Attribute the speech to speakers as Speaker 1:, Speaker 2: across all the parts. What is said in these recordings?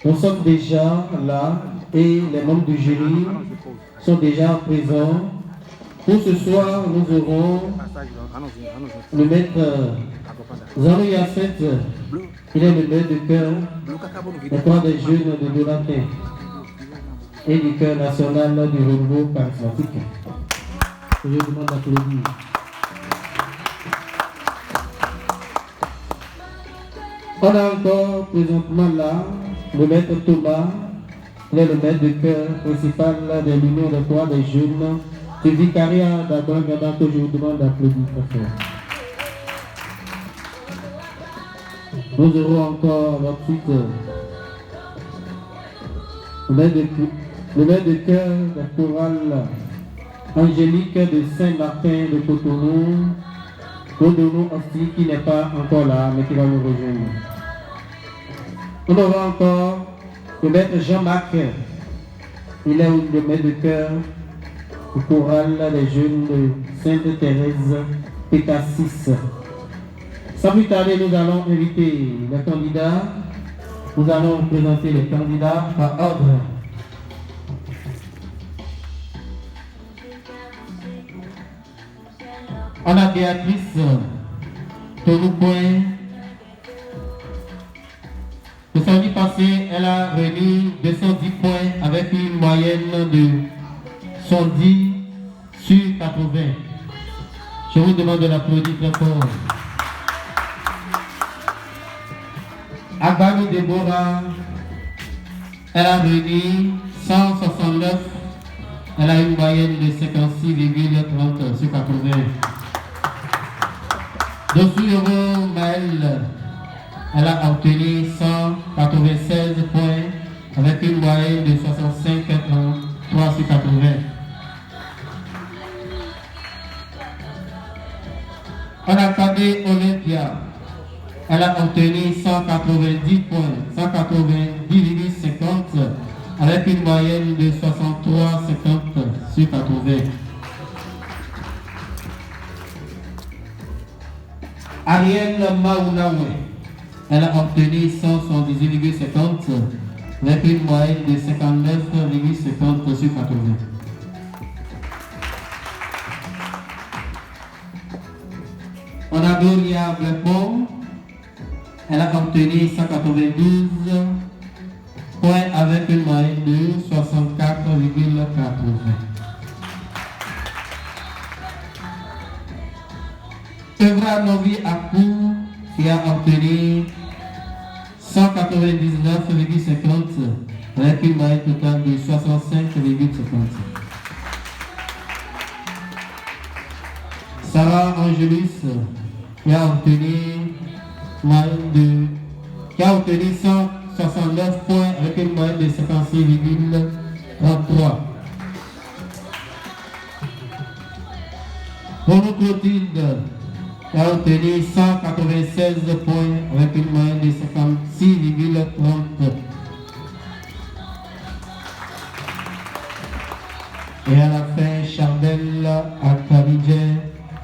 Speaker 1: Nous sommes déjà là et les membres du jury sont déjà présents. Pour ce soir, nous aurons le maître Zano Yasset, il est le maître de chœur, le corps des jeunes de Donaté et du chœur national du renouveau charismatique. Je demande d'applaudir. On a encore présentement là le maître Thomas, il est le maître de chœur principal de l'Union de Croix des jeunes du vicariat d'Abangada que je vous demande d'applaudir très fort. Nous aurons encore ensuite le maître de chœur de chorale Angélique de Saint-Martin de Cotonou aussi qui n'est pas encore là mais qui va nous rejoindre. On aura encore le maître Jean-Marc, il est le maître de chœur du choral des jeunes de Sainte-Thérèse PK6. Sans plus tarder, nous allons inviter les candidats. Nous allons présenter les candidats par ordre. On a Béatrice Toroupoin. Le samedi passé, elle a réuni 210 points avec une moyenne de 110 sur 80. Je vous demande de l'applaudir très fort. Agbani Deborah, elle a réuni 169. Elle a une moyenne de 56,30 sur 80. Dossou Maël, elle a obtenu 196 points avec une moyenne de 65,3 sur 80. On a Kadé Olympia, elle a obtenu 190 points, 190,50 avec une moyenne de 63,50 sur 80. Ariel Maounaoué, elle a obtenu 178,50 avec une moyenne de 59,50 sur 80. On a Gloria Blackmore, elle a obtenu 192 points avec une moyenne de 64,80. Evra Novi Akou qui a obtenu 199,50 avec une moyenne totale de 65,50. Sarah Angelus qui a obtenu 169 points avec une moyenne de 56,33. Pour Clotilde qui a obtenu 196 points avec une moyenne de 56,30. Et à la fin, Charbel Akabidje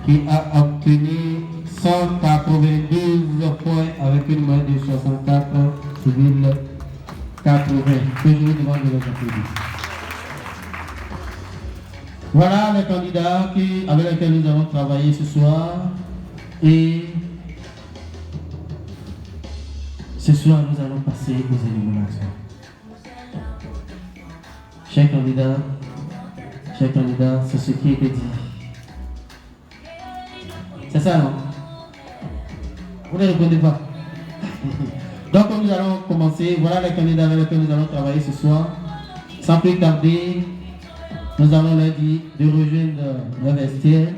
Speaker 1: qui a obtenu 192 points avec une moyenne de 64,80. Que je vous demande de les applaudir. Voilà les candidats avec lesquels nous allons travailler ce soir. Et ce soir, nous allons passer aux éliminations. Chers candidats, c'est ce qui était dit. C'est ça, non? Vous ne répondez pas. Donc, nous allons commencer. Voilà les candidats avec lesquels nous allons travailler ce soir. Sans plus tarder, nous allons leur dire de rejoindre le vestiaire,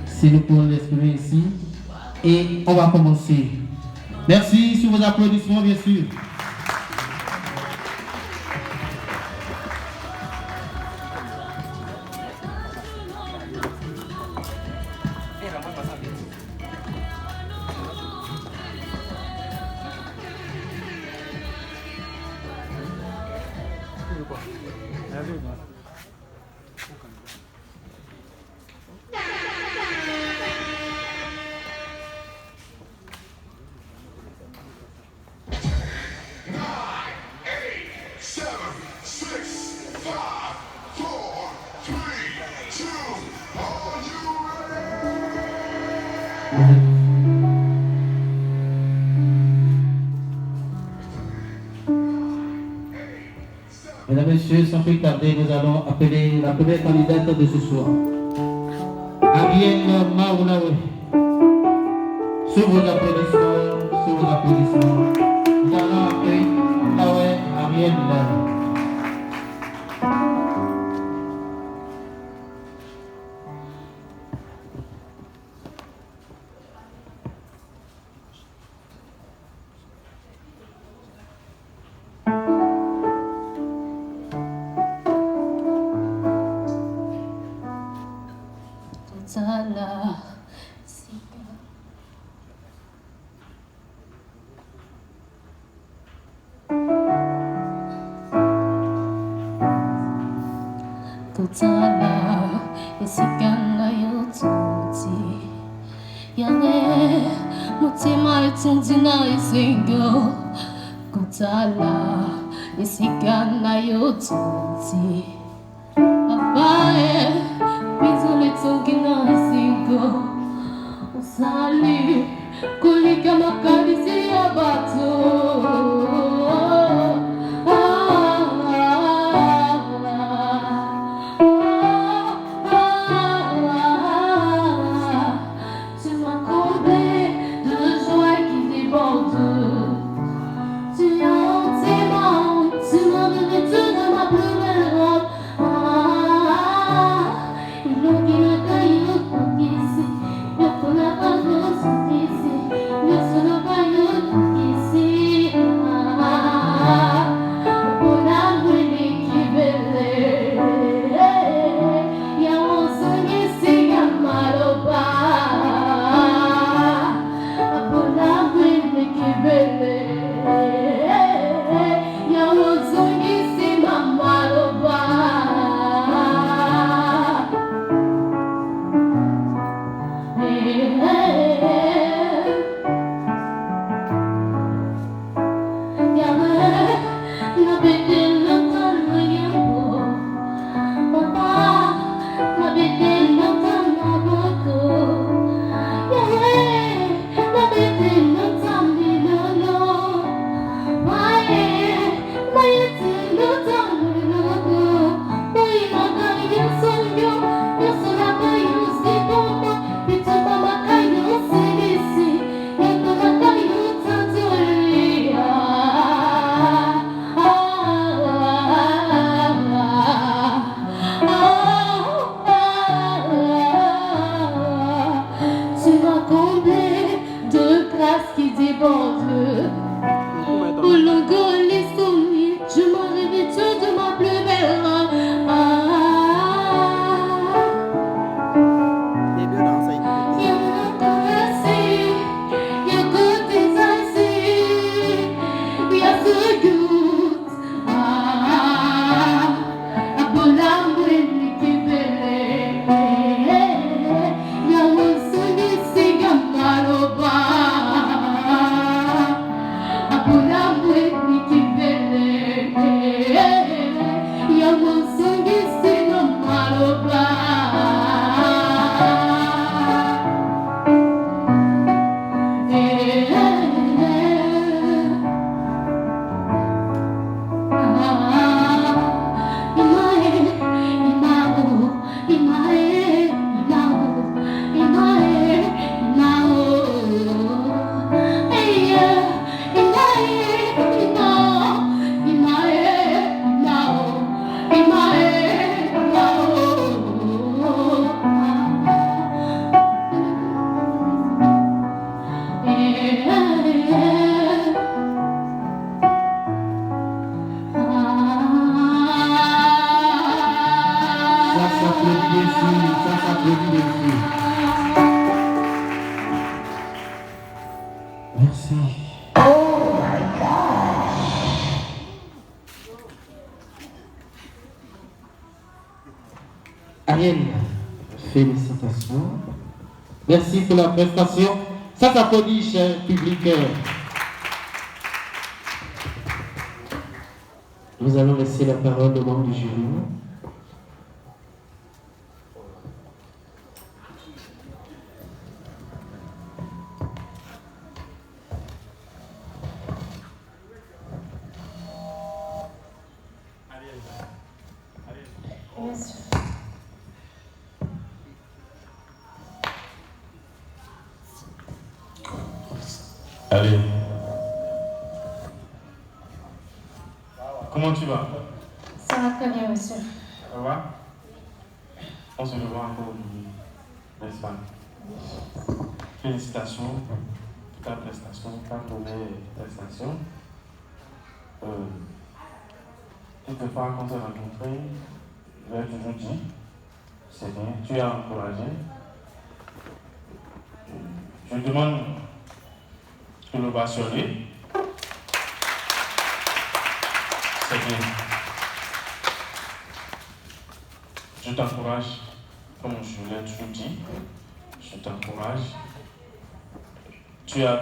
Speaker 1: si nous pouvons l'exprimer ici. Et on va commencer. Merci sur vos applaudissements, bien sûr. Mesdames, Messieurs, sans plus tarder, nous allons appeler la première candidate de ce soir. Ariel Maoulawe. Sous vos applaudissements, nous allons appeler Ariel Maoulawe.
Speaker 2: Tutala isikana yotuti Yane mutima itundina isingo Kutala isikana yotuti Abae bizuli tungina isingo Usali kulika makanisi ya bato
Speaker 1: Merci. Ariel, félicitations. Merci pour la prestation. Ça s'applaudit, cher public. Nous allons laisser la parole aux membres du jury.
Speaker 3: Ariel. Comment tu vas?
Speaker 2: Ça va très bien, monsieur.
Speaker 3: Ça va? On se revoit encore aujourd'hui, n'est-ce pas? Félicitations pour ta prestation, ta première prestation. Quelque part, quand on s'est rencontrés, je l'ai toujours dit, c'est bien, tu as encouragé. Je demande de l'ovationner. C'est bien. Je t'encourage, comme je l'ai toujours dit, je t'encourage. Tu as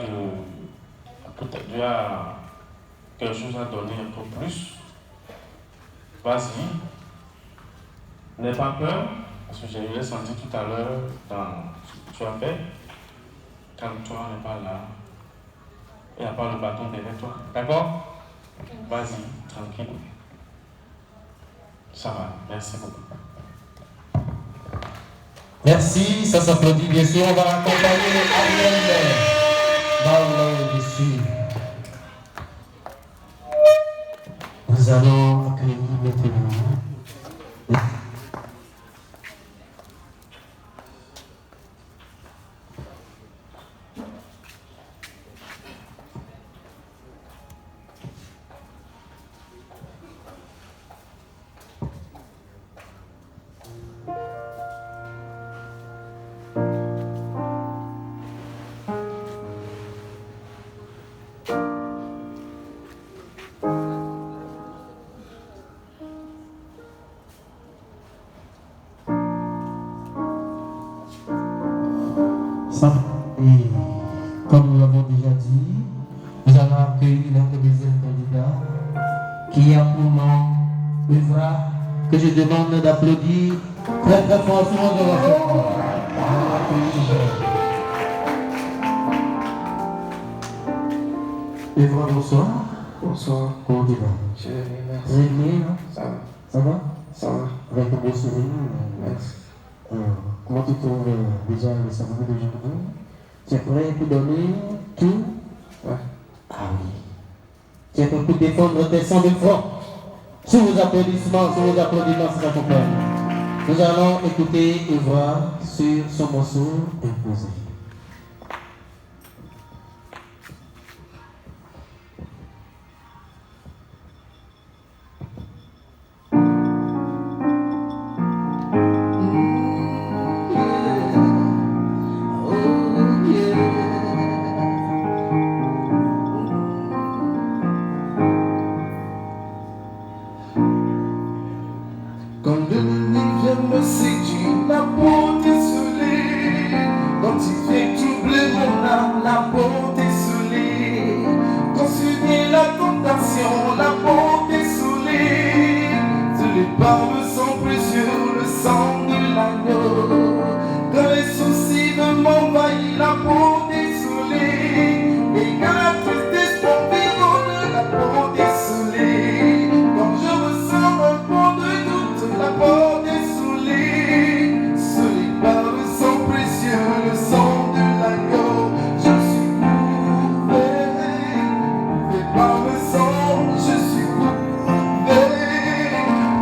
Speaker 3: quelque chose à donner un peu plus. Vas-y. N'aie pas peur, parce que je l'ai senti tout à l'heure dans ce que tu as fait. Calme-toi, n'est pas là. Il n'y a pas le bâton derrière toi. D'accord? Vas-y, tranquille. Ça va, merci beaucoup.
Speaker 1: Merci, ça s'applaudit bien sûr. On va accompagner Ariel dans dessus. Nous allons accueillir maintenant. Et comme nous l'avons déjà dit, nous allons accueillir notre deuxième candidat qui a pour nom Evra, que je demande d'applaudir très très fort. Tout le monde va faire. Evra, bonsoir.
Speaker 4: Bonsoir.
Speaker 1: Comment tu vas?
Speaker 4: Je vais bien, merci.
Speaker 1: Très bien, non?
Speaker 4: Ça va?
Speaker 1: Ça va?
Speaker 4: Ça va.
Speaker 1: Avec un beau sourire.
Speaker 4: Merci.
Speaker 1: Comment tu trouves déjà le samedi d'aujourd'hui? Tu es prêt pour donner tout?
Speaker 4: Ouais.
Speaker 1: Ah oui. Tu es prêt pour défendre tes 100 000 francs? Sous vos applaudissements, c'est accompagne. Nous allons écouter Evra sur son morceau imposé.
Speaker 4: Quand l'ennemi vient me séduire, la porte est scellée. Quand il fait troubler mon âme, la porte est scellée. Quand survient la tentation, la porte est scellée. Scellée par le sang précieux, le sang de l'agneau. Quand les soucis veulent m'envahir, la porte est scellée. Et quand la tristesse m'environne, la porte est scellée. Quand je ressens un pont de doute, la porte est scellée. Scellée par le sang précieux, le sang de l'agneau. Je suis couvert par le sang, je suis couvert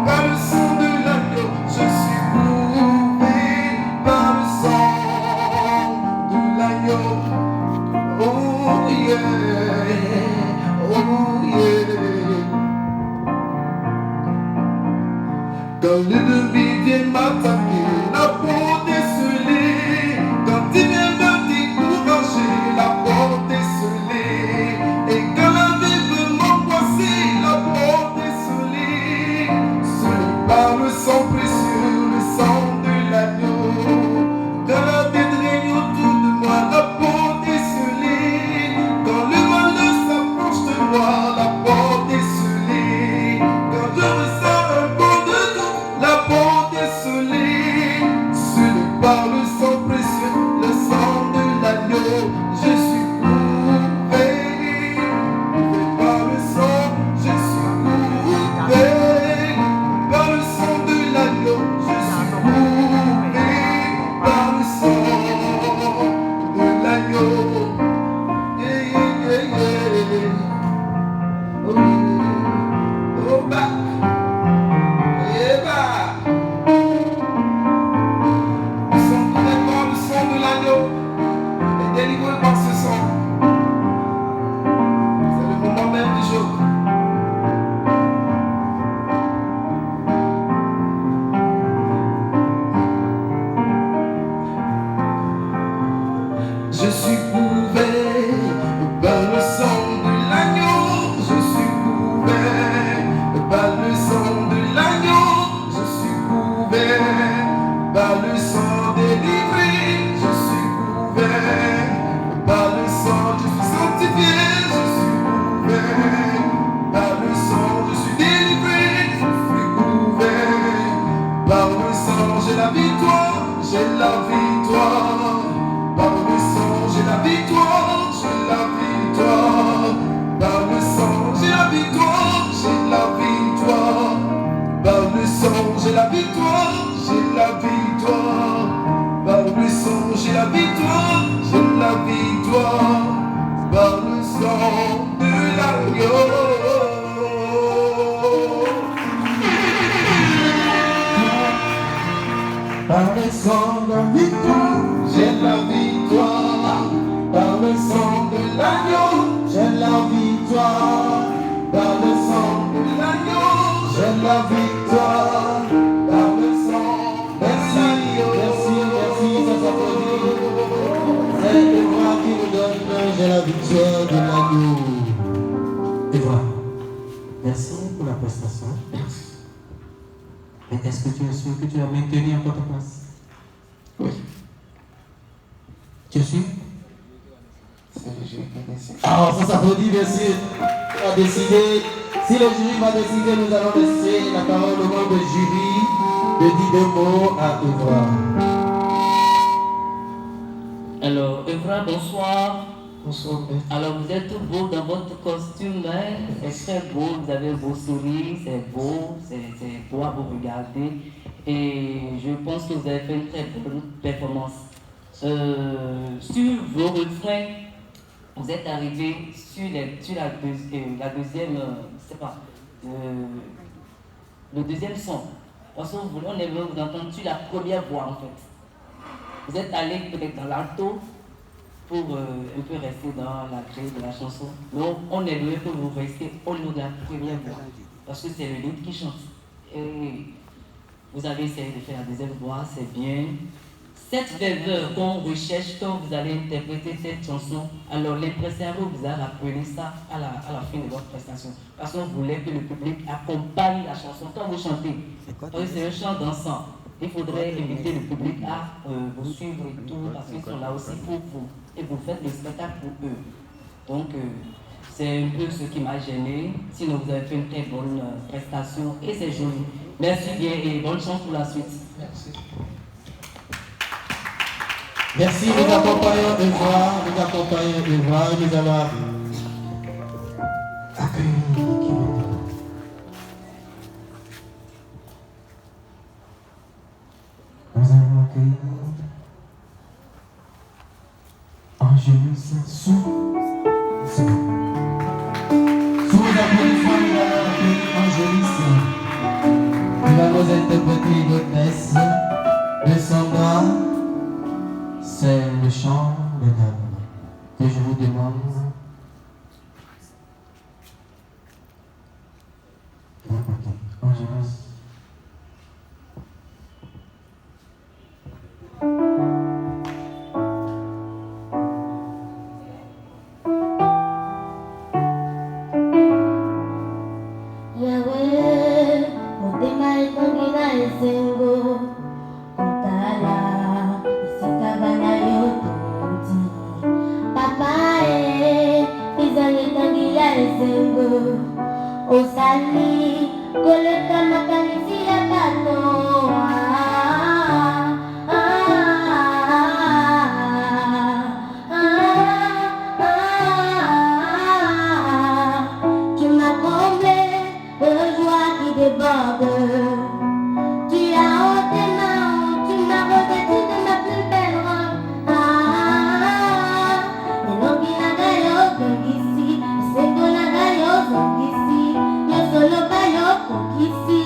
Speaker 4: par le sang de l'agneau. Je suis couvert par le sang de l'agneau. Oh yeah, oh yeah. Quand l'ennemi vient m'attaquer, la porte est scellée. Quand il vient me décourager, la porte est scellée. Et quand la vie veut m'angoisser, la porte est scellée. Scellée par le sang précieux, le sang de l'agneau. Quand la vie règne autour de moi, la porte est scellée. Quand le malheur s'approche de moi, la porte est scellée. Quand je ressens un bon de doute, la porte est scellée. Scellée par le sang précieux, le sang de l'agneau. Je suis couvert par le sang, je suis couvert par le sang de l'agneau. Je suis couvert par le sang de l'agneau. Yeah, yeah, yeah, yeah. Oh, yeah. Oh, sang de la victoire, j'ai la victoire. Par le sang de l'agneau, j'ai la victoire. Par le sang de l'agneau, j'ai la victoire. Par le sang de l'agneau. Merci, ça s'applaudit. C'est le roi qui nous donne, j'ai la victoire de l'agneau. Et voilà. Merci pour la prestation. Mais est-ce que tu es sûr que tu as maintenu encore ta place? Oui. Tu es sûr? C'est le jury qui décide. Alors, ça s'applaudit, bien sûr. On va décider. Si le jury va décider, nous allons laisser la parole au membre du jury de dire deux mots à Evra.
Speaker 5: Alors, Evra, bonsoir.
Speaker 4: Bonsoir.
Speaker 5: Alors, vous êtes tout beau dans votre costume, hein? C'est très beau, vous avez un beau sourire, c'est beau à vous regarder. Et je pense que vous avez fait une très bonne performance. Sur vos refrains, vous êtes arrivé sur la deuxième, je sais pas, le deuxième son. Parce qu'on aimerait vous entendre sur la première voix en fait. Vous êtes allé peut-être dans l'alto pour un peu rester dans la grille de la chanson. Donc on aimerait que vous restiez au niveau de la première voix. Parce que c'est le lead qui chante. Et vous avez essayé de faire la deuxième voix, c'est bien. Cette ferveur qu'on recherche quand vous allez interpréter cette chanson, alors l'impresario vous a rappelé ça à la fin de votre prestation. Parce qu'on voulait que le public accompagne la chanson quand vous chantez. Parce que c'est un chant dansant. Il faudrait inviter le public à vous suivre et tout, parce qu'ils sont là aussi pour vous. Et vous faites le spectacle pour eux. Donc, c'est un peu ce qui m'a gêné. Sinon, vous avez fait une très bonne prestation et c'est joli. Merci bien et bonne chance pour la suite.
Speaker 4: Merci. Merci, nous accompagnons Evra, nous allons accueillir l'équipe. Nous allons accueillir Angélis sous les applaudissements, nous allons accueillir Angélis. Il va nous interpréter votre messe de Sandra. C'est le chant des dames que je vous demande. Angélis.
Speaker 6: Yahweh, motema etongi na esengo kotala esika bana yo toti papa ezali etongi ya esengo osali koleka makanisi ya bato tu m'as comblé de joie qui déborde. Tu as ôté ma honte, tu m'as revêtu de ma plus belle robe. Et non qui n'a gayo ici, c'est qu'on a gayo ici, yo solo gayo ici.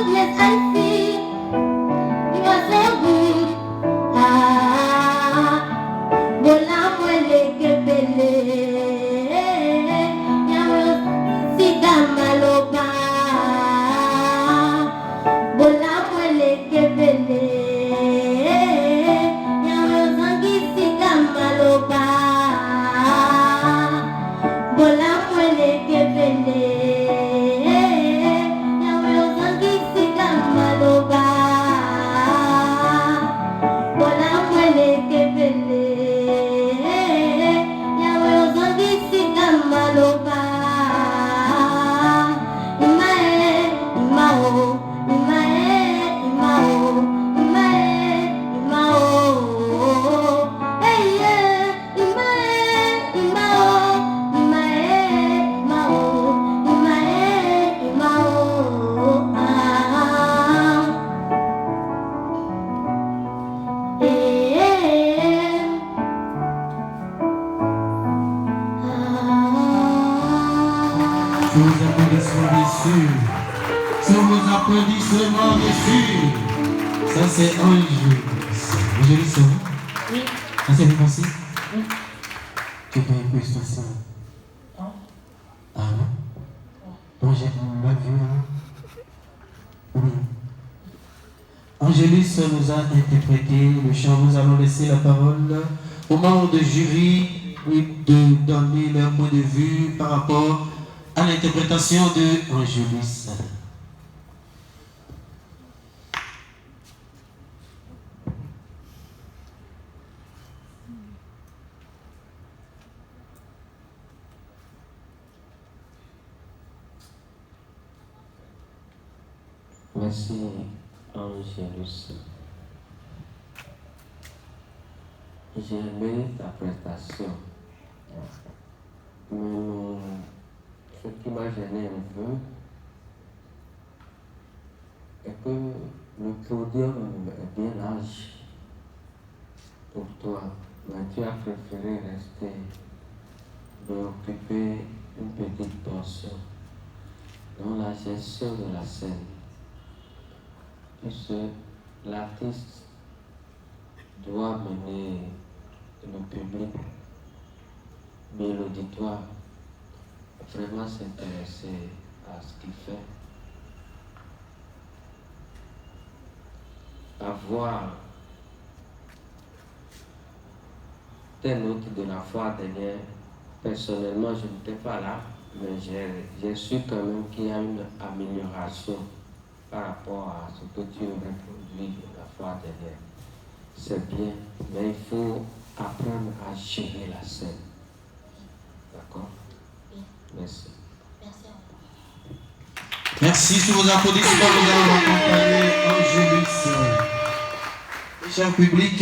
Speaker 6: goodness and see. You are so good. Bola mwele kebele. Yawe sida maloba. Bola mwele kebele. Yawe zangi sida maloba. Bola mwele kebele. Yawe zangi sida maloba. Bola mwele kebele. Yawe zangi sida maloba. Imae, imao, imae, imao, imae, imao. Hey yeah, imae, imao, imae, imao, imae, imao.
Speaker 1: Sous vos applaudissements déçus. Sous vos applaudissements déçus. Ça c'est Angelus. Angelus,
Speaker 5: Oui.
Speaker 1: ça c'est bien passé?
Speaker 5: Oui.
Speaker 1: Tu peux écouter ça?
Speaker 5: Non.
Speaker 1: Ah non? Moi j'ai mal vu, hein? Oui. Angelus nous a interprété le chant. Nous allons laisser la parole aux membres de jury de donner leur point de vue par rapport à l'interprétation de Angelus.
Speaker 7: Merci Angelus. J'ai aimé ta prestation. Mais ce qui m'a gêné un peu est que le podium est bien large pour toi, mais tu as préféré rester et occuper une petite portion dans la gestion de la scène. Puisque l'artiste doit mener le public, mais l'auditoire vraiment s'intéresser à ce qu'il fait. Avoir tes notes de la fois dernière, personnellement je n'étais pas là, mais j'ai su quand même qu'il y a une amélioration par rapport à ce que tu aurais produit la fois dernière. C'est bien, mais il faut apprendre à gérer la scène. D'accord? Merci.
Speaker 1: Merci sous vos applaudissements. Nous allons accompagner Angelus. Cher public,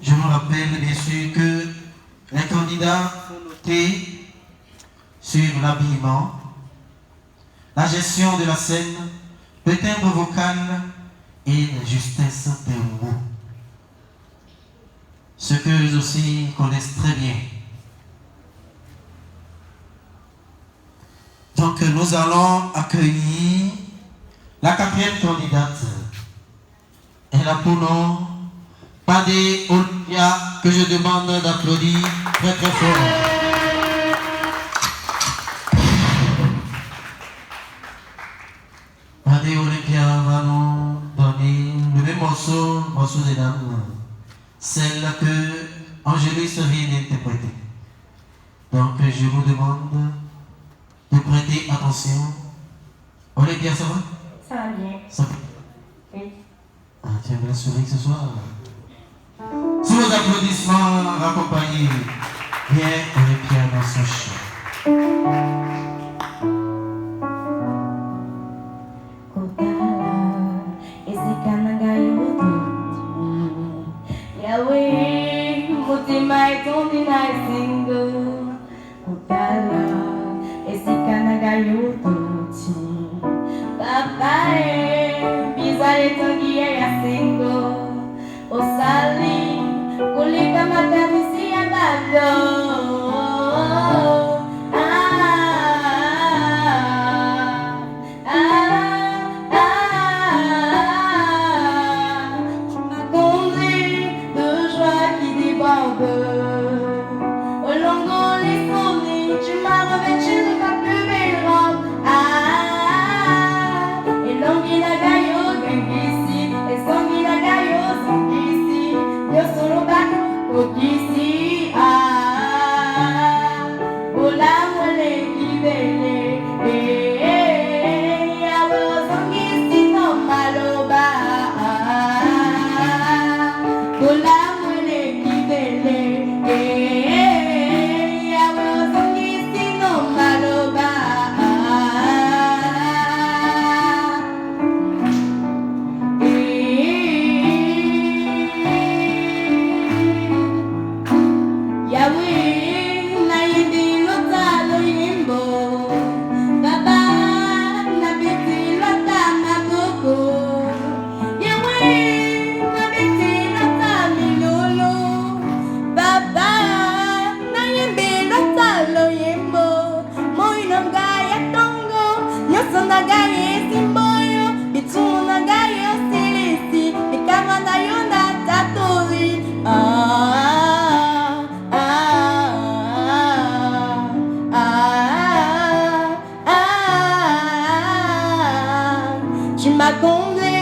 Speaker 1: je me rappelle bien sûr que les candidats font noter sur l'habillement, la gestion de la scène, le timbre vocal et la justesse des mots. Ce qu'eux aussi connaissent très bien. Donc nous allons accueillir la quatrième candidate. Elle a pour nom Padé Olympia, que je demande d'applaudir très très fort. Padé Olympia va nous donner le même morceau des dames, celle que Angelus vient d'interpréter. Donc je vous demande de prêter attention. Olympia, ça va?
Speaker 2: Ça va bien.
Speaker 1: Ça va?
Speaker 2: Oui.
Speaker 1: Ah, tu aimes bien sourire ce soir? Sous vos applaudissements, accompagnez bien Olympia dans son chant.
Speaker 6: Yahweh, mutima itondi na single. Kutala, esikanaga yutuchi. Papai, bizarre tangia ya single. Osali, kulika matamisi ya bado. nagaye simboyo, bitu nagayo silisi, bikamana yona tatori. Tu m'as comblé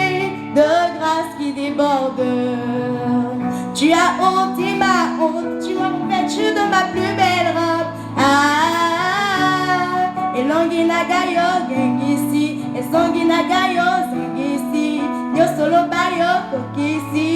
Speaker 6: de grâce qui déborde. Tu as ôté ma honte, tu m'as revêtu de ma plus belle robe. Et l'anguina gayo gengisi, et sanguina gayo zengisi, yo solo bayo kokisi.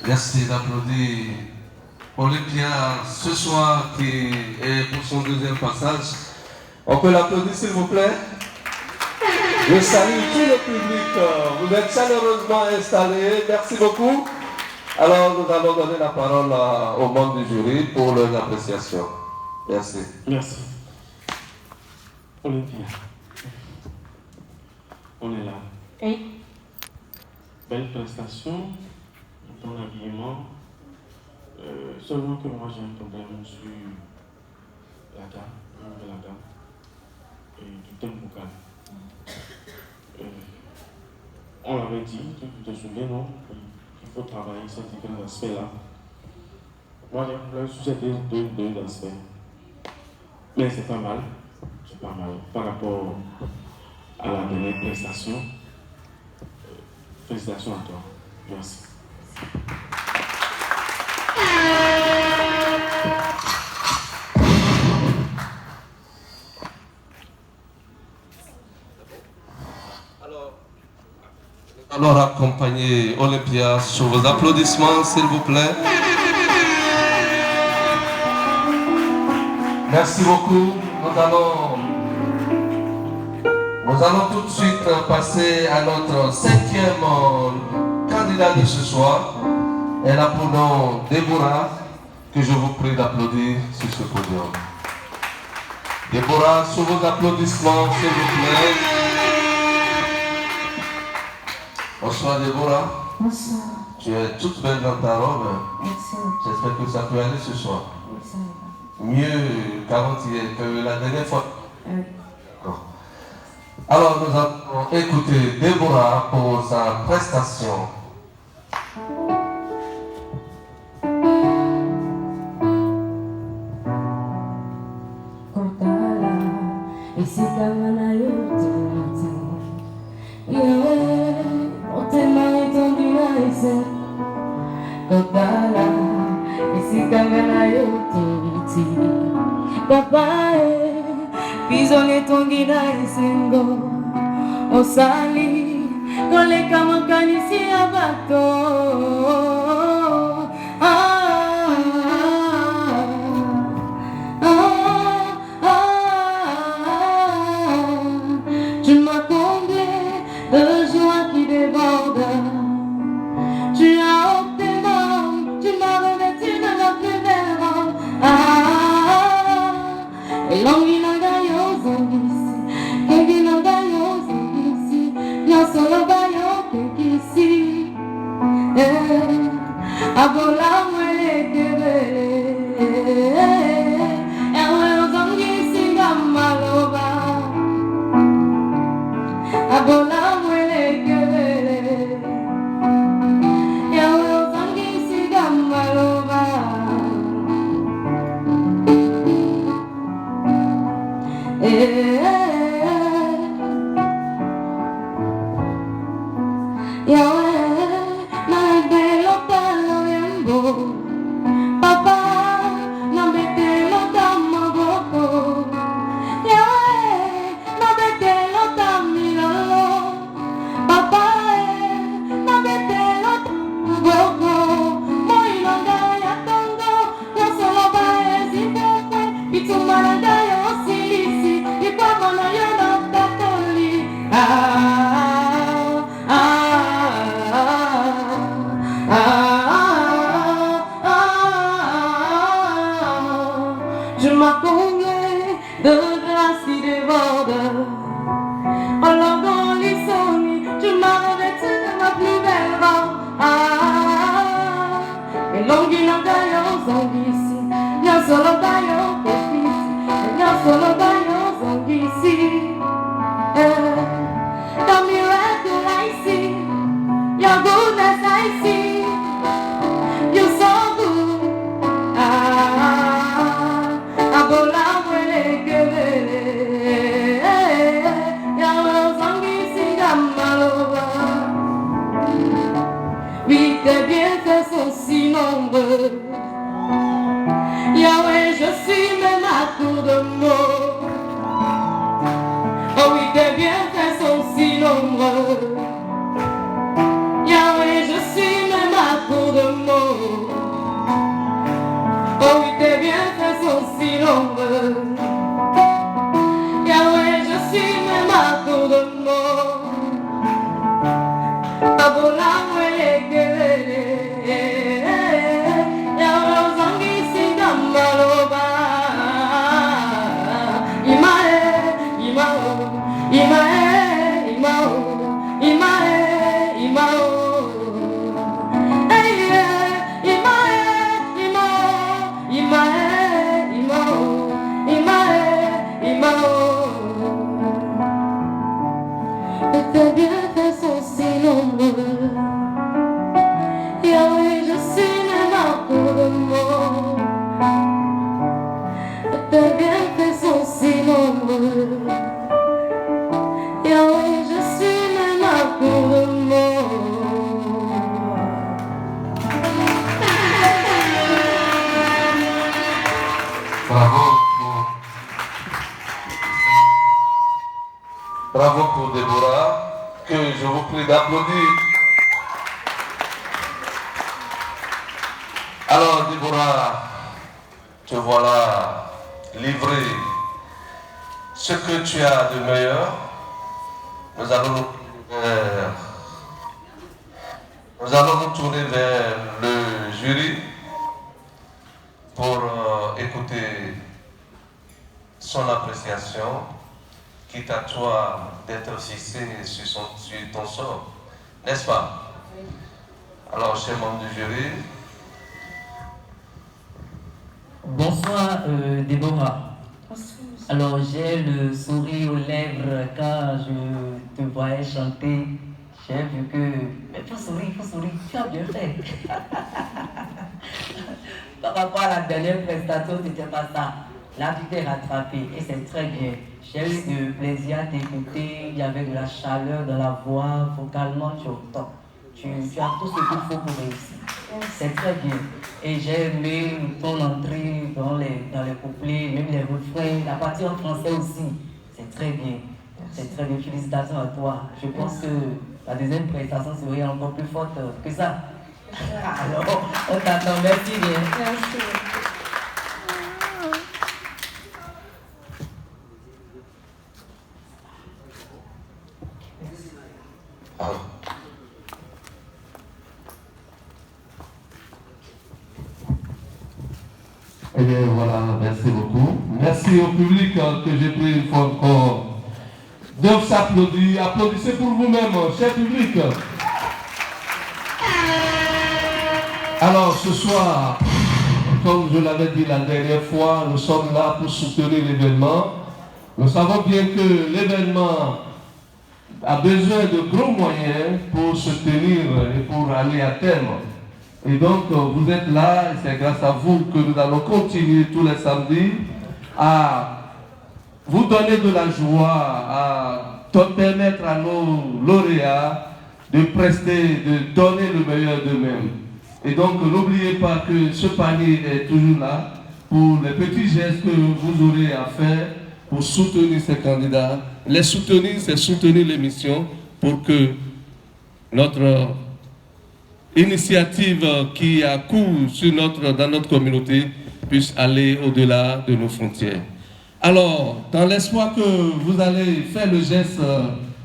Speaker 8: Merci d'applaudir Olympia ce soir qui est pour son deuxième passage. On peut l'applaudir s'il vous plaît. Je salue tout le public. Vous êtes chaleureusement installés. Merci beaucoup. Alors nous allons donner la parole aux membres du jury pour leurs appréciations. Merci.
Speaker 3: Merci. Olympia. On est là.
Speaker 2: Oui.
Speaker 3: Belle prestation. Ton habillement, seulement que moi j'ai un problème sur la gamme et du thème vocal. On l'avait dit, tu te souviens, non? Il faut travailler ces différents aspects-là. Moi j'ai un problème sur ces deux aspects. Mais c'est pas mal par rapport à la dernière prestation. Félicitations à toi. Merci.
Speaker 8: Alors accompagner Olympia sur vos applaudissements s'il vous plaît. Merci beaucoup. Nous allons tout de suite passer à notre cinquième candidat de ce soir. Elle a pour nom Déborah, que je vous prie d'applaudir sur ce podium. Déborah, sous vos applaudissements, s'il vous plaît. Bonsoir Déborah.
Speaker 2: Bonsoir.
Speaker 8: Tu es toute belle dans ta robe.
Speaker 2: Merci.
Speaker 8: J'espère que ça peut aller ce soir.
Speaker 2: Oui, ça va.
Speaker 8: Mieux qu'avant-hier, que la dernière fois.
Speaker 2: Oui.
Speaker 8: D'accord. Alors nous allons écouter Déborah pour sa prestation.
Speaker 6: Papa, pisole tongina esengo.
Speaker 9: au sali, quand les camancan ici à bateau. Tu m'as comblé de joie qui déborde. Tu as obtenu, tu m'as revêtu de ma plus belle robe. Et l'anguille n'a gagné aux anguilles, qu'elle n'a gagné aux anguilles, n'a solo baillon qu'ici. Abola mwele kebele, ewe aux anguilles si gamaloba. Abola mwele kebele, ewe aux anguilles si gamaloba. Je m'as comblé de grâce qui déborde. Alors dans les sonniers, tu m'as revêtu de ma plus belle robe. Et l'anguille n'a gagné aux anguilles ici, n'a solo baillon ici, n'a solo baillon aux anguilles ici. The miracle I see, your goodness I see, you're so good. Abola mwele kebele, yawe zangi si gamaloba. Oui, tes bienfaits sont si nombreux. Yahweh, je suis même à court de mots. Oh oui, tes bienfaits sont si nombreux. Yahweh, je suis même à court de mots. Oh oui, tes bienfaits sont si nombreux. Yahweh, je suis même à court de mots. Abola mwele kebele, Yahweh zangi si gamaloba. Imae, imao, imae, imao, imae, imao. Tes bienfaits sont si nombreux. Yahweh, je suis même à court de mots. Tes bienfaits sont si nombreux. Yahweh, je suis même à court de mots.
Speaker 8: Bravo pour Déborah, que je vous prie d'applaudir. Alors Déborah, te voilà livré ce que tu as de meilleur. Nous allons nous tourner vers le jury pour écouter son appréciation. Quitte à toi d'être fixé sur ton sort, n'est-ce pas? Alors, chers membres du jury.
Speaker 5: Bonsoir Déborah. Alors j'ai le sourire aux lèvres quand je te voyais chanter. J'ai vu que... Mais faut sourire, tu as bien fait. Par rapport à la dernière prestation, c'était pas ça. Là, tu t'es rattrapé et c'est très bien. J'ai eu du plaisir à t'écouter, il y avait de la chaleur dans la voix, vocalement tu es au top. Tu as tout ce qu'il faut pour réussir. C'est très bien. Et j'ai aimé ton entrée dans les couplets, même les refrains, la partie en français aussi. C'est très bien. C'est très bien, félicitations à toi. Je pense que la deuxième prestation serait encore plus forte que ça. Alors, on t'attend, merci bien.
Speaker 2: Merci.
Speaker 8: Eh bien voilà, merci beaucoup. Merci au public que j'ai pris une fois encore de s'applaudir. Applaudissez pour vous-même, cher public. Alors ce soir, comme je l'avais dit la dernière fois, nous sommes là pour soutenir l'événement. Nous savons bien que l'événement a besoin de gros moyens pour se tenir et pour aller à terme. Et donc, vous êtes là, et c'est grâce à vous que nous allons continuer tous les samedis à vous donner de la joie, à permettre à nos lauréats de prester, de donner le meilleur d'eux-mêmes. Et donc, n'oubliez pas que ce panier est toujours là pour les petits gestes que vous aurez à faire pour soutenir ces candidats. Les soutenir, c'est soutenir l'émission pour que notre initiative qui a cours dans notre communauté puisse aller au-delà de nos frontières. Alors, dans l'espoir que vous allez faire le geste,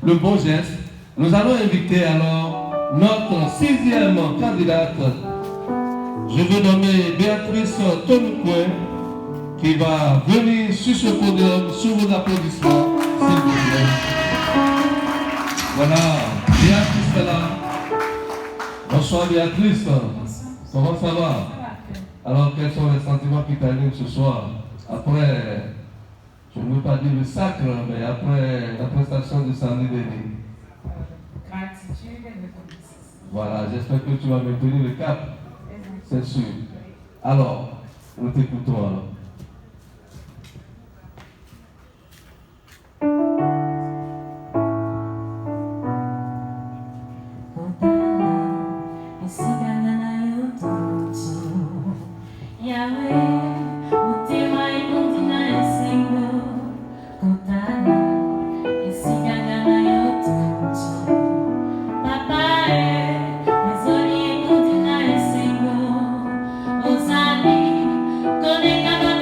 Speaker 8: le bon geste, nous allons inviter alors notre 6e candidate. Je veux nommer Béatrice Tonoucoin qui va venir sur ce podium sous vos applaudissements, s'il vous plaît. Voilà, Béatrice est là. Bonsoir Béatrice, comment ça va? Alors quels sont les sentiments qui t'animent ce soir? Après, je ne veux pas dire le sacre, mais après la prestation de samedi dernier.
Speaker 2: Gratitude et reconnaissance.
Speaker 8: Voilà, j'espère que tu vas maintenir le cap, c'est sûr. Alors, nous t'écoutons alors.
Speaker 6: Con el calor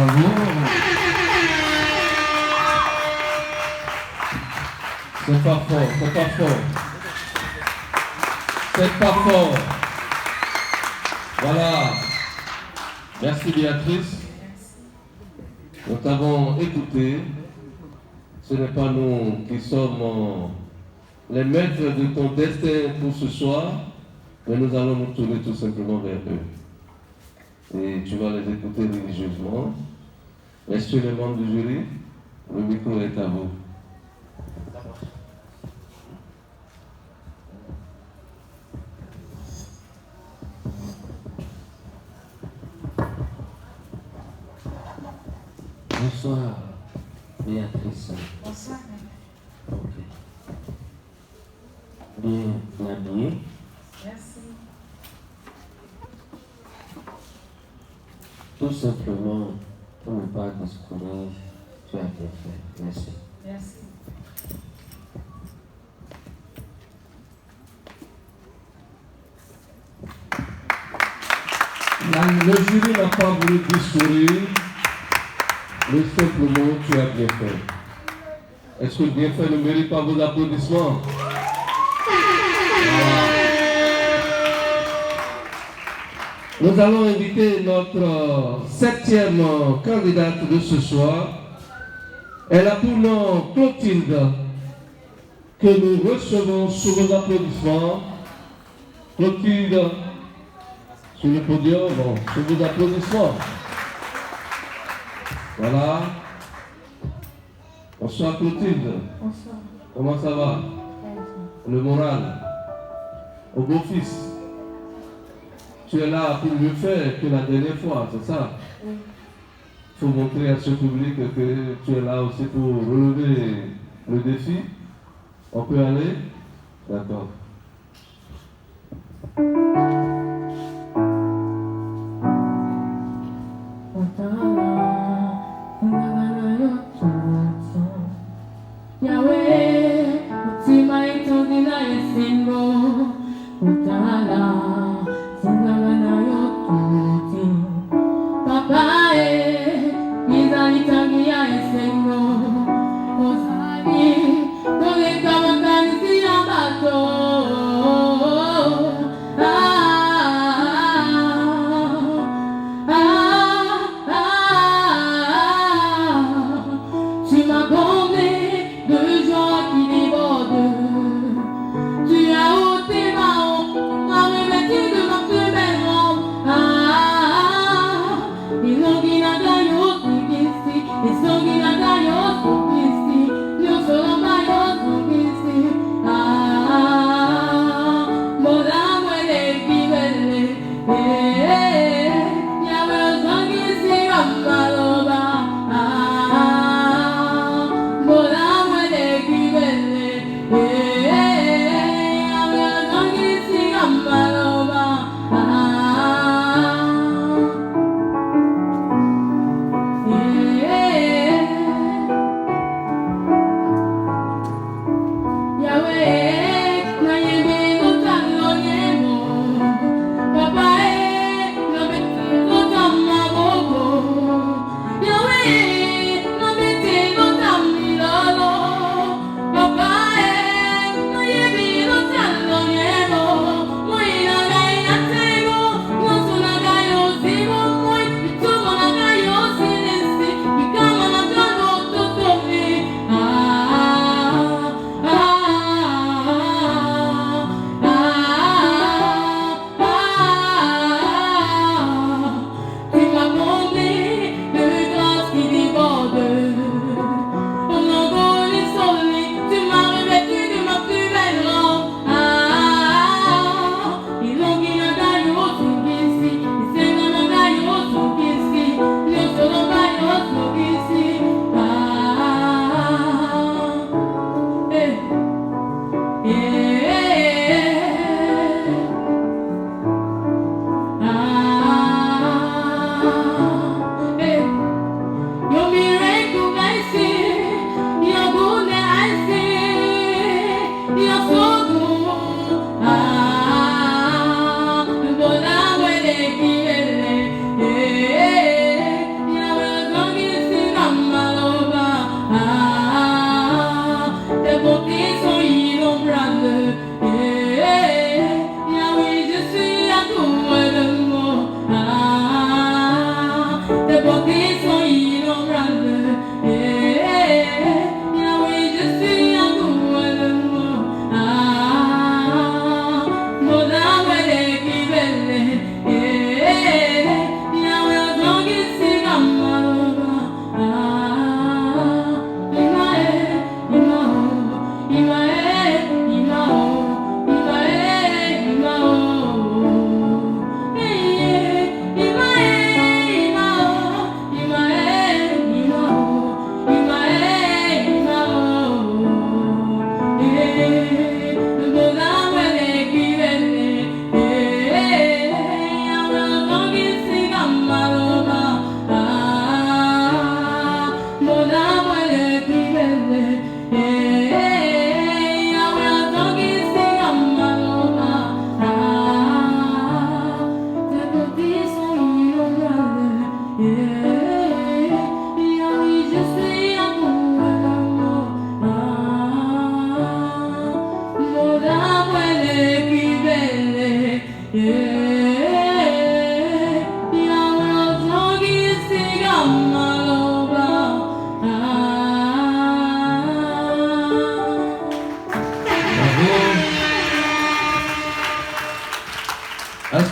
Speaker 1: Bravo. C'est pas fort, c'est pas fort. C'est pas fort. Voilà. Merci Béatrice. Nous t'avons écouté. Ce n'est pas nous qui sommes les maîtres de ton destin pour ce soir, mais nous allons nous tourner tout simplement vers eux. Et tu vas les écouter religieusement. Messieurs les membres du jury, le micro est à vous. Bonsoir, Béatrice.
Speaker 2: Bonsoir.
Speaker 1: Ok. Bien habillé.
Speaker 2: Merci.
Speaker 1: Tout simplement, pour ne pas discourir, tu as bien fait. Merci.
Speaker 2: Merci.
Speaker 1: Le jury n'a pas voulu discourir, mais simplement, tu as bien fait. Est-ce que bien fait ne mérite pas vos applaudissements? Nous allons inviter notre 7e candidate de ce soir. Elle a pour nom Clotilde, que nous recevons sous vos applaudissements. Clotilde, sur le podium, sous vos applaudissements. Voilà. Bonsoir Clotilde.
Speaker 6: Bonsoir.
Speaker 1: Comment ça va? Le moral. Au beau-fils. Tu es là pour mieux faire que la dernière fois, c'est ça?
Speaker 6: Oui.
Speaker 1: Il faut montrer à ce public que tu es là aussi pour relever le défi. On peut aller? D'accord.
Speaker 9: Yahweh, mutima itondi na yesingo, utala, singanga na yotuti. Papa iza itangi ya yesingo, ozali, koge kama kanisi ya bato.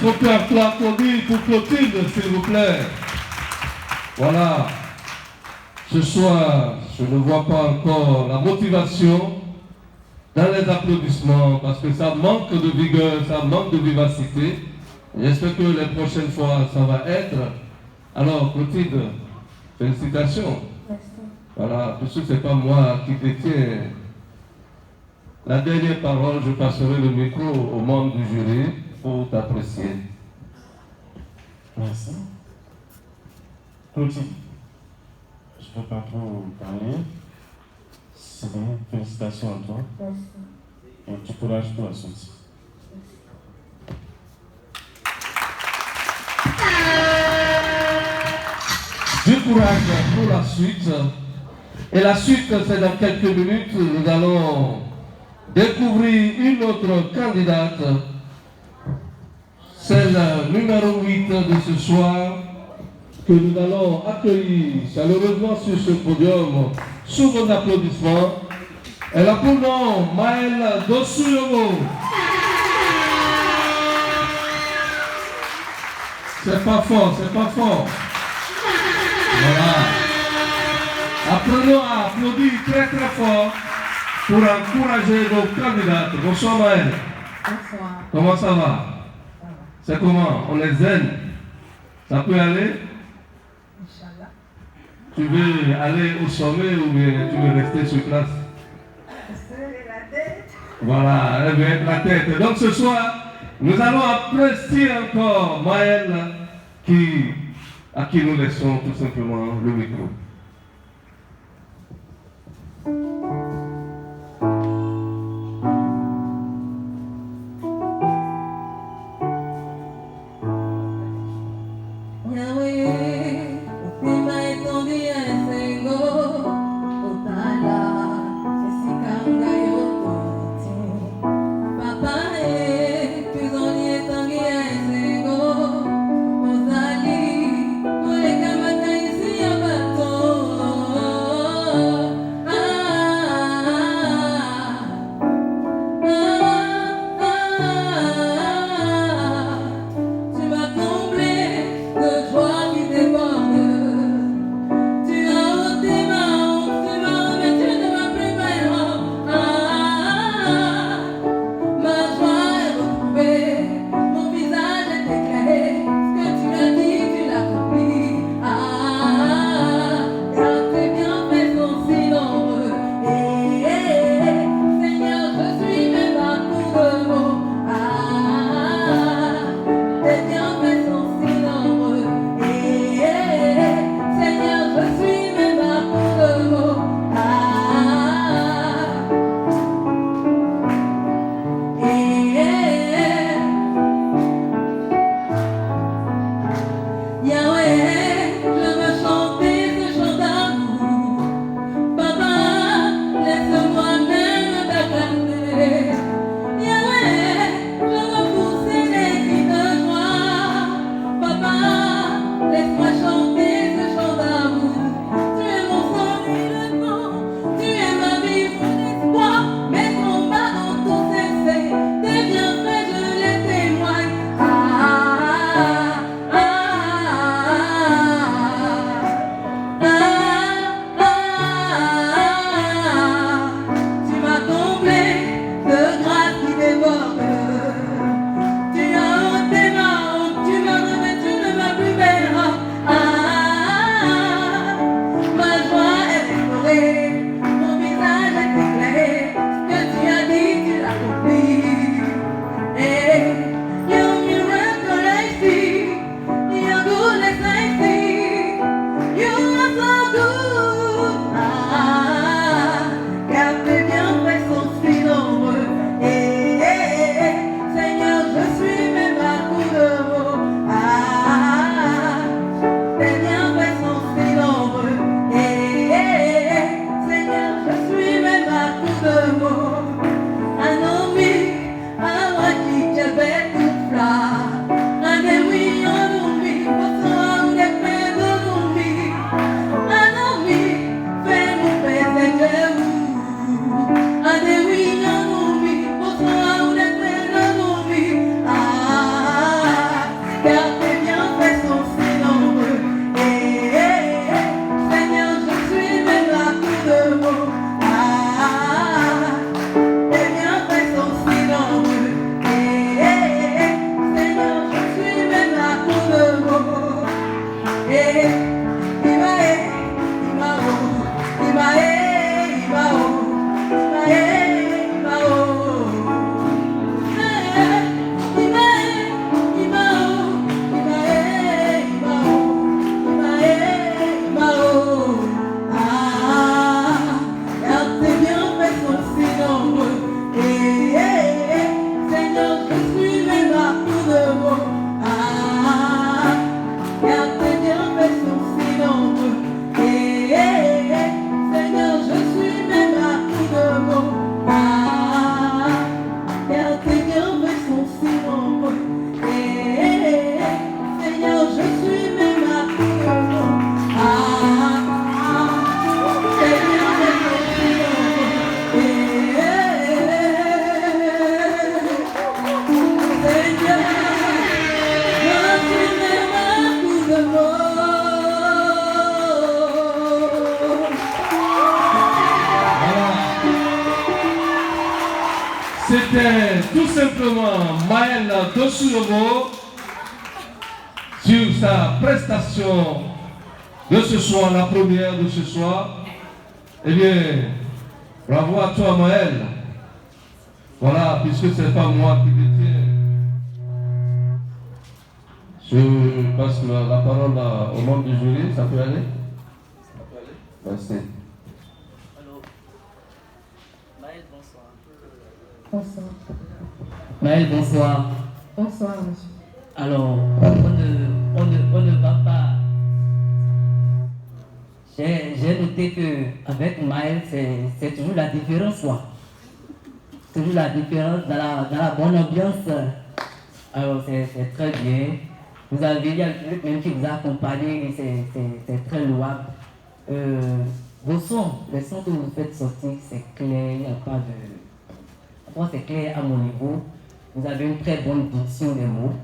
Speaker 8: qu'on peut applaudir pour Clotilde, s'il vous plaît? Voilà. Ce soir, je ne vois pas encore la motivation dans les applaudissements parce que ça manque de vigueur, ça manque de vivacité. J'espère que les prochaines fois, ça va être. Alors, Clotilde, félicitations.
Speaker 6: Merci.
Speaker 8: Voilà, puisque ce n'est pas moi qui détiens la dernière parole, je passerai le micro aux membres du jury pour t'apprécier.
Speaker 3: Merci. Clotilde, je ne vais pas trop parler. C'est bien. Félicitations à toi.
Speaker 6: Merci.
Speaker 3: Et du courage pour la suite.
Speaker 8: Du courage pour la suite. Et la suite, c'est dans quelques minutes. Nous allons découvrir une autre candidate. Celle numéro 8 de ce soir, que nous allons accueillir chaleureusement sur ce podium sous vos applaudissements. Elle a pour nom Maëlle Dossuyogo. C'est pas fort, c'est pas fort. Voilà. Apprenons à applaudir très très fort pour encourager nos candidates. Bonsoir Maëlle.
Speaker 2: Bonsoir.
Speaker 8: Comment ça va? C'est comment? On est zen. Ça peut aller?
Speaker 2: Inch'Allah.
Speaker 8: Tu veux aller au sommet ou bien tu veux rester sur place?
Speaker 2: La tête.
Speaker 8: Voilà, elle veut être la tête. Donc ce soir, nous allons apprécier encore Maëlle à qui nous laissons tout simplement le micro.
Speaker 9: Ah
Speaker 8: C'était tout simplement Maël Dosuyobo sur sa prestation de ce soir, la première de ce soir. Eh bien, bravo à toi Maël. Voilà, puisque c'est pas moi qui détiens. Je passe la parole au membre du jury, ça peut aller? Merci.
Speaker 5: Alors, Maël, bonsoir.
Speaker 2: Bonsoir.
Speaker 5: Maël, bonsoir.
Speaker 2: Bonsoir, monsieur.
Speaker 5: Alors, on ne va pas. J'ai noté qu'avec Maël, c'est toujours la différence, quoi. Toujours la différence dans la bonne ambiance. Alors, c'est très bien. Vous avez, il y a le public même qui vous a accompagné, et c'est très louable. Vos sons, les sons que vous faites sortir, c'est clair, il n'y a pas de. Moi, c'est clair à mon niveau. Vous avez une très bonne diction des mots.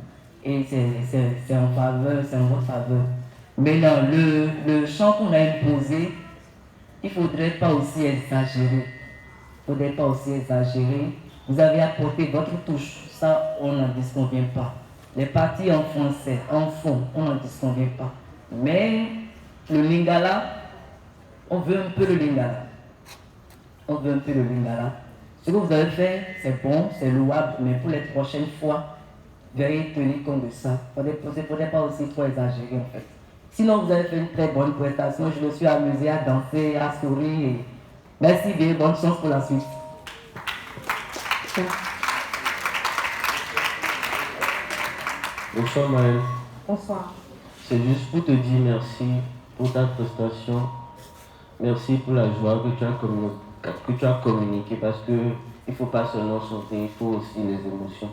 Speaker 5: Et c'est en faveur, c'est en votre faveur. Mais là, le chant qu'on a imposé, il ne faudrait pas aussi exagérer. Il ne faudrait pas aussi exagérer. Vous avez apporté votre touche. Ça, on n'en disconvient pas. Les parties en français, en fond, on n'en disconvient pas. Mais le lingala, on veut un peu le lingala. On veut un peu le lingala. Ce que vous avez fait, c'est bon, c'est louable, mais pour les prochaines fois, veuillez tenir compte de ça. Il ne faudrait pas aussi trop exagérer en fait. Sinon, vous avez fait une très bonne prestation. Je me suis amusé à danser, à sourire. Et merci bien, bonne chance pour la suite.
Speaker 7: Bonsoir Maël.
Speaker 2: Bonsoir.
Speaker 7: C'est juste pour te dire merci pour ta prestation. Merci pour la joie que tu as communiquée parce que il ne faut pas seulement chanter, il faut aussi les émotions.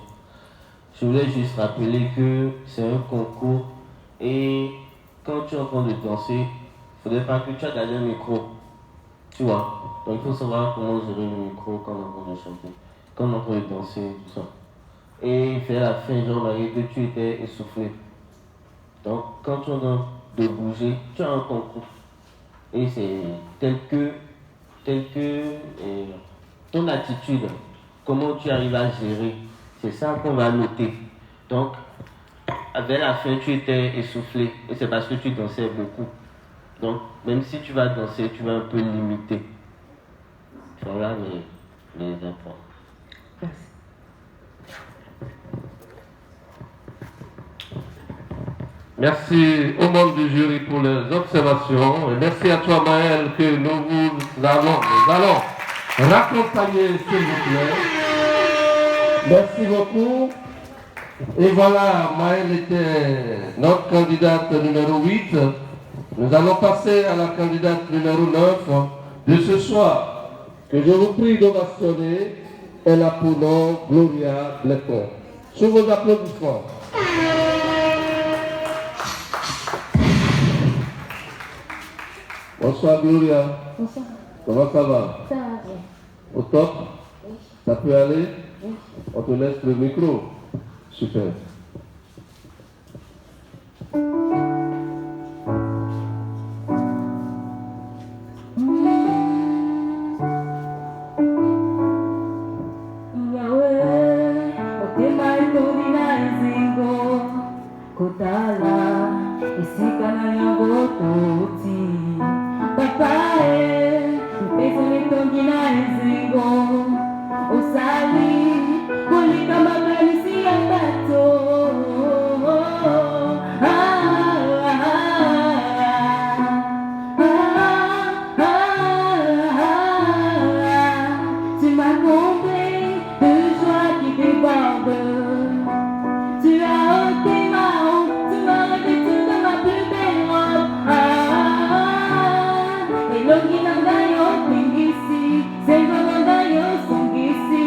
Speaker 7: Je voulais juste rappeler que c'est un concours et quand tu es en train de danser, il ne faudrait pas que tu aies gardé un micro. Tu vois. Donc il faut savoir comment gérer le micro quand on est en train de chanter, quand on est en train de danser, tout ça. Et vers la fin, j'ai remarqué que tu étais essoufflé. Donc quand tu es en train de bouger, tu as un concours. Et c'est tel que ton attitude, comment tu arrives à gérer, c'est ça qu'on va noter. Donc, vers la fin, tu étais essoufflé et c'est parce que tu dansais beaucoup. Donc, même si tu vas danser, tu vas un peu limiter. Voilà les infos.
Speaker 2: Merci.
Speaker 8: Merci aux membres du jury pour les observations. Et merci à toi Maël que nous allons raccompagner s'il vous plaît. Merci beaucoup. Et voilà, Maël était notre candidate numéro 8. Nous allons passer à la candidate numéro 9 de ce soir. Que je vous prie d'ovationner. Elle a pour nom Gloria Blecon. Sous vos applaudissements. Bonsoir Gloria.
Speaker 6: Bonsoir.
Speaker 8: Comment ça va?
Speaker 6: Ça va bien.
Speaker 8: Au top?
Speaker 6: Oui.
Speaker 8: Ça peut aller?
Speaker 6: Oui.
Speaker 8: On te laisse le micro. Super.
Speaker 9: Longina yo pingisi, sengo yo songisi,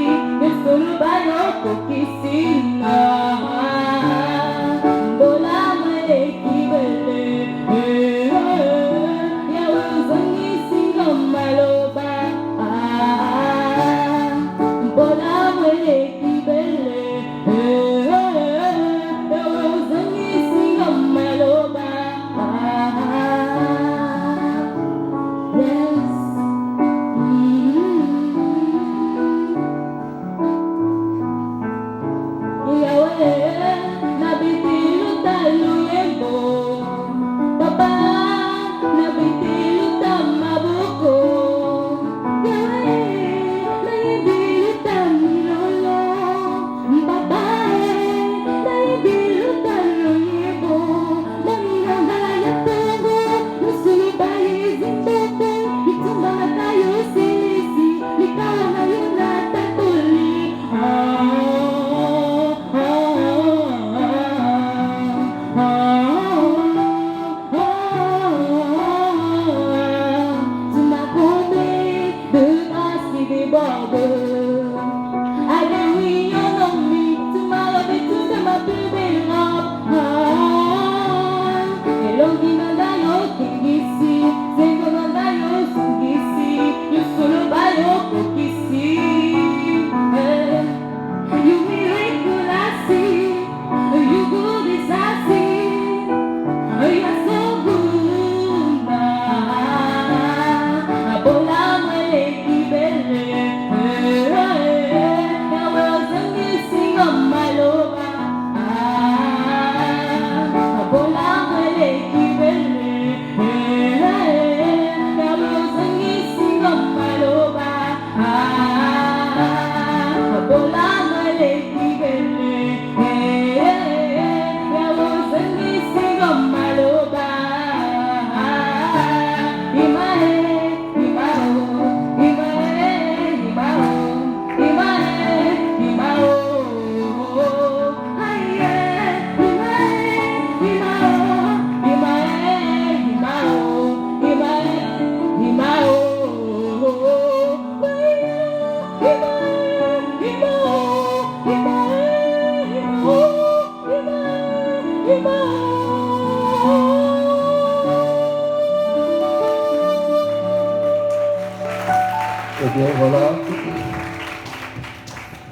Speaker 10: Eh bien, voilà.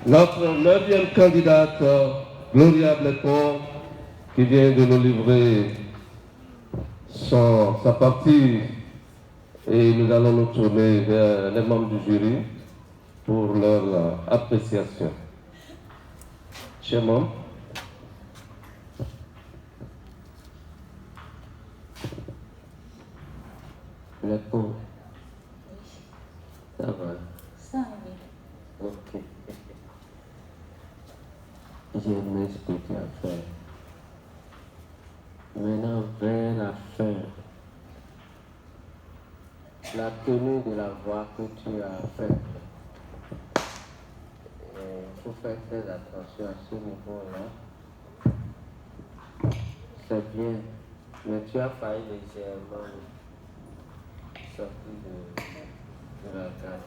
Speaker 10: Notre 9e candidate, Gloria Blepon, qui vient de nous livrer sa partie, et nous allons nous tourner vers les membres du jury pour leur appréciation. Chers membres,
Speaker 7: Blepon, ça va?
Speaker 6: Ça va.
Speaker 7: Ok. J'ai aimé ce que tu as fait. Maintenant, vers la fin, la tenue de la voix que tu as faite, il faut faire très attention à ce niveau-là. C'est bien, mais tu as failli légèrement sortir de la gamme.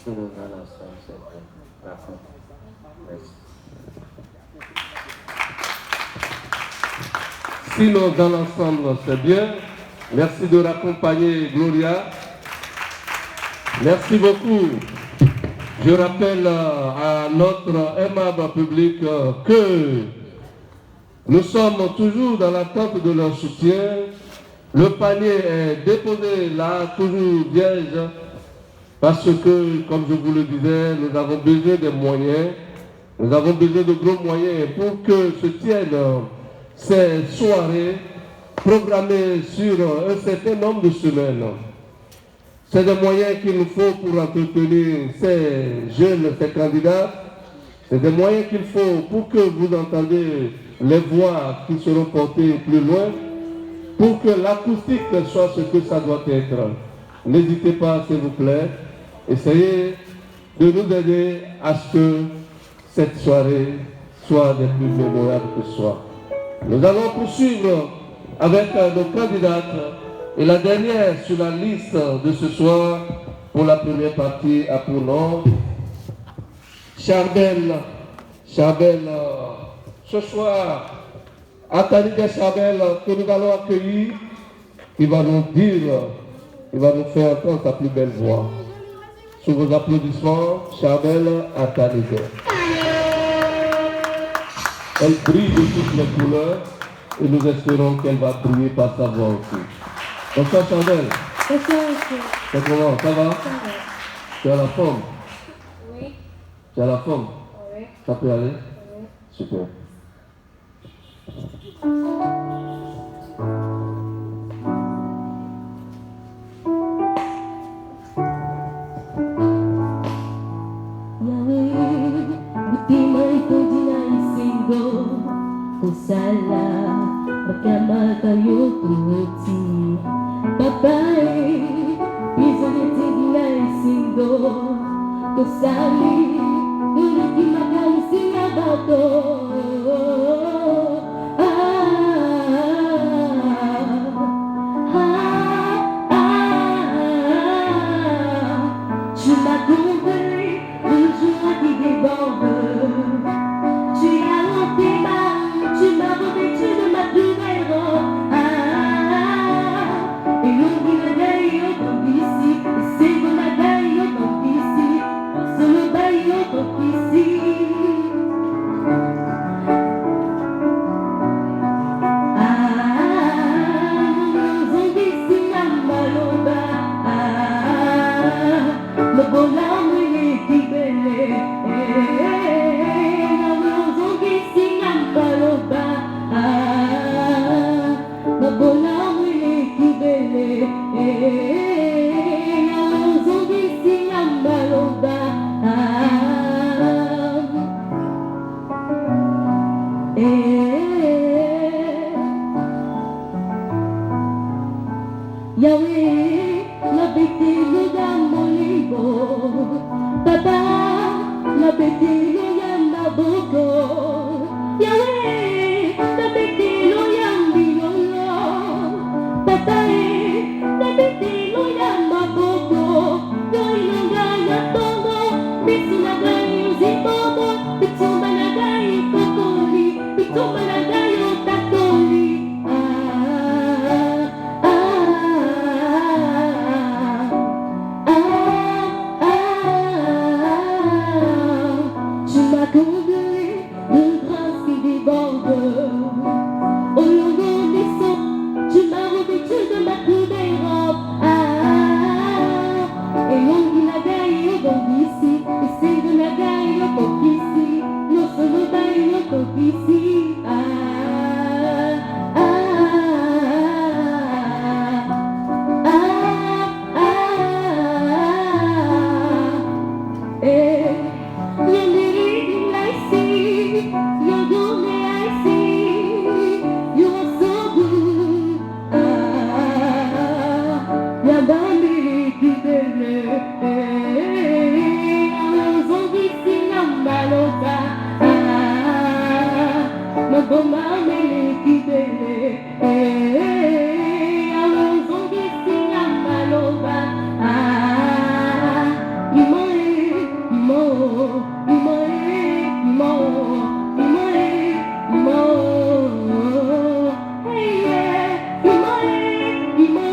Speaker 7: Sinon, dans l'ensemble, c'est bien. D'accord. Merci.
Speaker 10: sinon dans l'ensemble c'est bien. Merci de l'accompagner, Gloria. Merci beaucoup. Je rappelle à notre aimable public que nous sommes toujours dans l'attente de leur soutien. Le panier est déposé là, toujours vierge, parce que, comme je vous le disais, nous avons besoin des moyens. Nous avons besoin de gros moyens pour que se tiennent ces soirées programmées sur un certain nombre de semaines. C'est des moyens qu'il nous faut pour entretenir ces jeunes, ces candidats. C'est des moyens qu'il faut pour que vous entendez les voix qui seront portées plus loin, pour que l'acoustique soit ce que ça doit être. N'hésitez pas, s'il vous plaît, essayez de nous aider à ce que cette soirée soit des plus mémorables que ce soit. Nous allons poursuivre avec nos candidates et la dernière sur la liste de ce soir pour la première partie a pour nom Charbel. Charbel, ce soir, Ataliga Charbel que nous allons accueillir, qui va nous dire, qui va nous faire entendre sa plus belle voix. Sous vos applaudissements, Charbel Ataliga. Elle brille de toutes les couleurs et nous espérons qu'elle va briller par sa voix aussi. Bonsoir Charbel.
Speaker 6: Bonsoir.
Speaker 10: C'est comment? Ça va?
Speaker 6: Ça va.
Speaker 10: Tu as la forme?
Speaker 6: Oui.
Speaker 10: Tu as la forme?
Speaker 6: Oui.
Speaker 10: Ça peut aller?
Speaker 6: Oui.
Speaker 10: Super.
Speaker 6: Kusala bakama kayo tuti babae izaliti dinay singo kusali uliti magai singabato tu m'as trouvé le jour qui déborde. Tu as ôté tu m'as revêtu de ma plus belle robe. Et on dit le bail au camp ici, et c'est de la bail au camp ici, c'est le bail au camp ici. Nous on dit si la maloba, le bon âme est qui belle. Yahweh, la bête le gamolibo, Papa, la bête le yamaboko, Yahweh, la bête le yambilolo, Papa, la bête le yamaboko, Yoinanga togo, Pitsunagai uzibobo, Pitsumanagai kokoli, Pitsumanagai otakoli. Ah
Speaker 9: Yabambi kibele Zongi sinambalota Magoma mele kibele Zongi sinambalota Imoe, imo, imoe, imo, imoe, imo Hey yeah, imoe, imo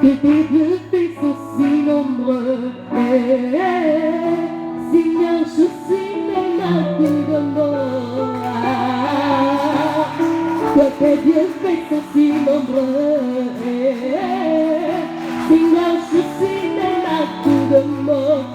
Speaker 9: Que tes bienfaits sont si nombreux, Seigneur, je suis même à tout de mort. Que tes bienfaits sont si nombreux, Seigneur, je suis même à tout de mort.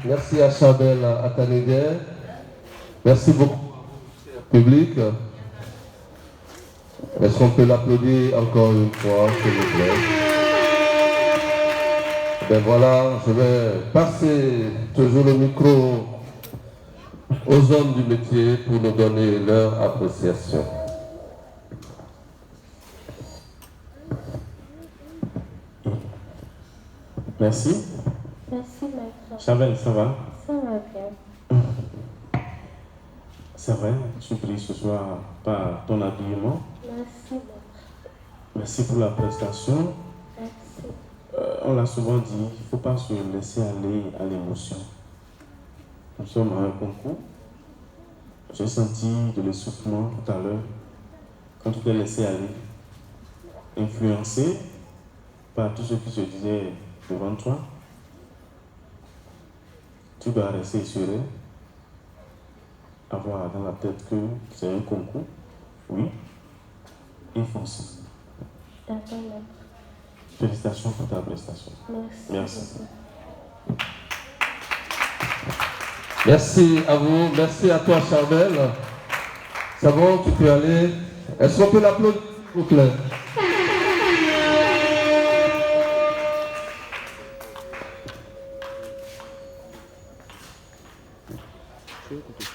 Speaker 10: Merci à Chabel Ataniguer. Merci beaucoup au public. Est-ce qu'on peut l'applaudir encore une fois, s'il vous plaît? Ben voilà, je vais passer toujours le micro aux hommes du métier pour nous donner leur appréciation.
Speaker 3: Merci.
Speaker 6: Merci, maître.
Speaker 3: Chabel, ça va?
Speaker 6: Ça va bien.
Speaker 3: C'est vrai, surpris ce soir par ton habillement.
Speaker 6: Merci, maître.
Speaker 3: Merci pour la prestation.
Speaker 6: Merci.
Speaker 3: On l'a souvent dit, il ne faut pas se laisser aller à l'émotion. Nous sommes à un concours. J'ai senti de l'essoufflement tout à l'heure quand tu t'es laissé aller, influencé par tout ce qui se disait devant toi. Tu dois rester assuré, avoir dans la tête que c'est un concours, oui, et foncer.
Speaker 6: D'accord, maître.
Speaker 3: Félicitations pour ta prestation.
Speaker 6: Merci.
Speaker 3: Merci.
Speaker 10: Merci à vous, merci à toi Charbel. C'est bon, tu peux aller. Est-ce qu'on peut l'applaudir, s'il vous plaît?
Speaker 11: Thank you.